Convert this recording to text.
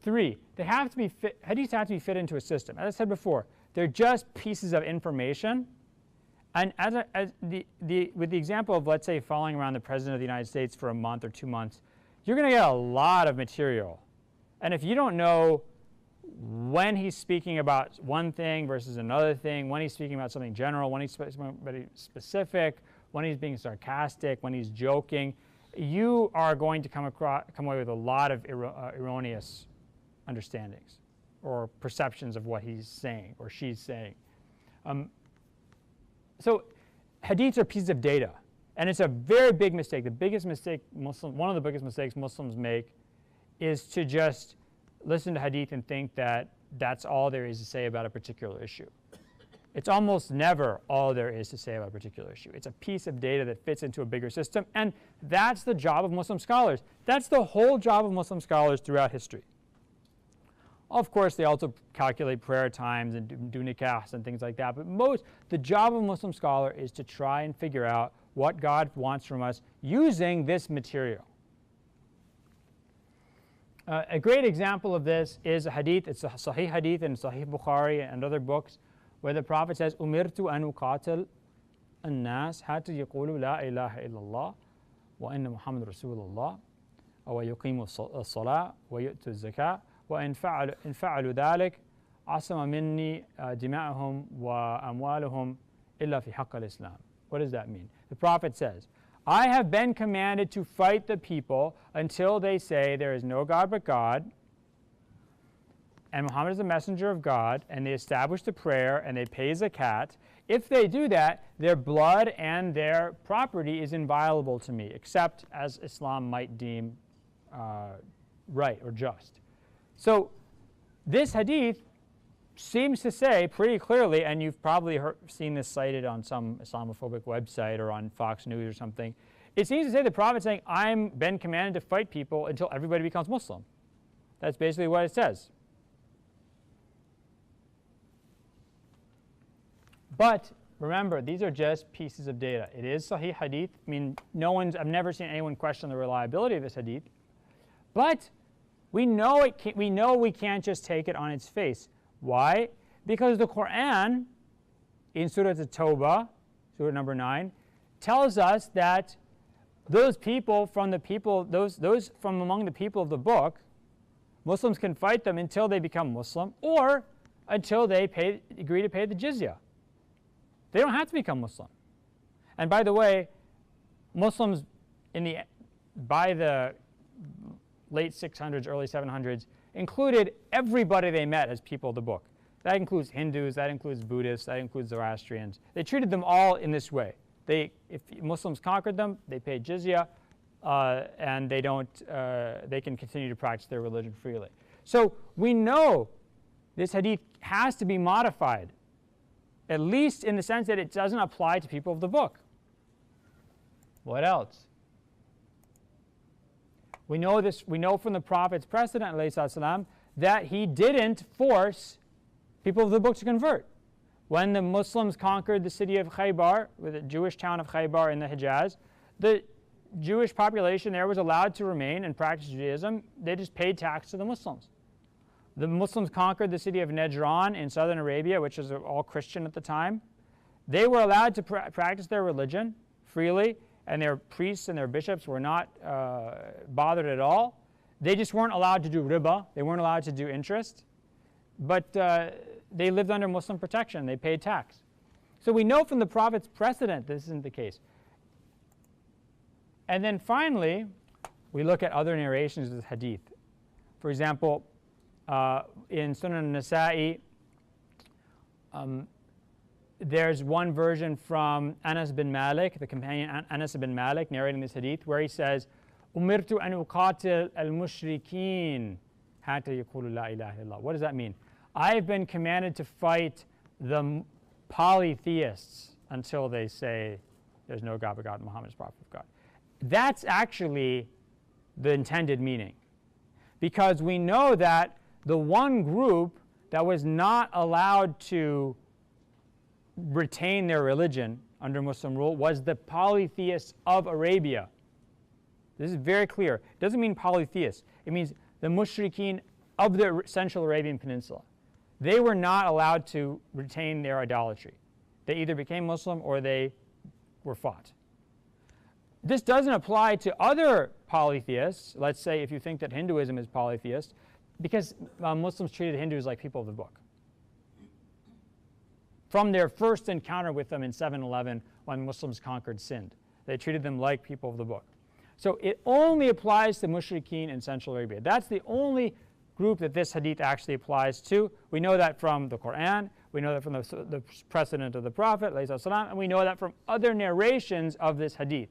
3, they have to be hadiths have to be fit into a system. As I said before, they're just pieces of information. And with the example of, let's say, following around the President of the United States for a month or 2 months, you're going to get a lot of material. And if you don't know when he's speaking about one thing versus another thing, when he's speaking about something general, when he's speaking about something specific, when he's being sarcastic, when he's joking, you are going to come away with a lot of erroneous understandings or perceptions of what he's saying or she's saying. So hadiths are pieces of data, and it's a very big mistake. The biggest mistake one of the biggest mistakes Muslims make is to just listen to hadith and think that that's all there is to say about a particular issue. It's almost never all there is to say about a particular issue. It's a piece of data that fits into a bigger system, and that's the job of Muslim scholars. That's the whole job of Muslim scholars throughout history. Of course, they also calculate prayer times and do nikahs and things like that, but the job of a Muslim scholar is to try and figure out what God wants from us using this material. A great example of this is a hadith. It's a Sahih hadith in Sahih Bukhari and other books, where the Prophet says, "Umirtu an uqatil an-nas hatta yaqulu la ilaha illallah wa anna Muhammad Rasulullah wa yuqimu as-salah wa yu'tu az-zakah wa in fa'alu dhalik asama minni dima'ahum wa amwaluhum illa fi haqq al-Islam." What does that mean? The Prophet says, I have been commanded to fight the people until they say there is no God but God, and Muhammad is the messenger of God, and they establish the prayer, and they pay zakat. If they do that, their blood and their property is inviolable to me, except as Islam might deem right or just. So this hadith seems to say pretty clearly, and you've probably seen this cited on some Islamophobic website or on Fox News or something, it seems to say the Prophet saying, I've been commanded to fight people until everybody becomes Muslim. That's basically what it says. But remember, these are just pieces of data. It is Sahih hadith. I mean, I've never seen anyone question the reliability of this hadith. But we know we can't just take it on its face. Why? Because the Qur'an, in Surah At-Tawbah, Surah number 9, tells us that those from among the people of the book, Muslims can fight them until they become Muslim or until they agree to pay the jizya. They don't have to become Muslim. And by the way, Muslims by the late 600s, early 700s, included everybody they met as people of the book. That includes Hindus, that includes Buddhists, that includes Zoroastrians. They treated them all in this way. If Muslims conquered them, they paid jizya, and they can continue to practice their religion freely. So we know this hadith has to be modified, at least in the sense that it doesn't apply to people of the book. What else? We know from the Prophet's precedent, ﷺ, that he didn't force people of the book to convert. When the Muslims conquered the city of Khaybar, the Jewish town of Khaybar in the Hijaz, the Jewish population there was allowed to remain and practice Judaism. They just paid tax to the Muslims. The Muslims conquered the city of Najran in southern Arabia, which was all Christian at the time. They were allowed to practice their religion freely, and their priests and their bishops were not bothered at all. They just weren't allowed to do riba. They weren't allowed to do interest. But they lived under Muslim protection. They paid tax. So we know from the Prophet's precedent this isn't the case. And then finally, we look at other narrations of the hadith. For example, in Sunan Nasa'i, there's one version from Anas bin Malik, the companion Anas bin Malik, narrating this hadith, where he says, "Umirtu an uqatil al-mushrikeen hatta yaqulu la ilaha illallah." What does that mean? I have been commanded to fight the polytheists until they say there's no God but God, Muhammad is prophet of God. That's actually the intended meaning, because we know that the one group that was not allowed to retain their religion under Muslim rule was the polytheists of Arabia. This is very clear. It doesn't mean polytheists. It means the mushrikeen of the Central Arabian Peninsula. They were not allowed to retain their idolatry. They either became Muslim or they were fought. This doesn't apply to other polytheists. Let's say if you think that Hinduism is polytheist, because Muslims treated Hindus like people of the book. From their first encounter with them in 711 when Muslims conquered Sind, they treated them like people of the book. So it only applies to mushrikeen in Central Arabia. That's the only group that this hadith actually applies to. We know that from the Qur'an, we know that from the precedent of the Prophet, and we know that from other narrations of this hadith.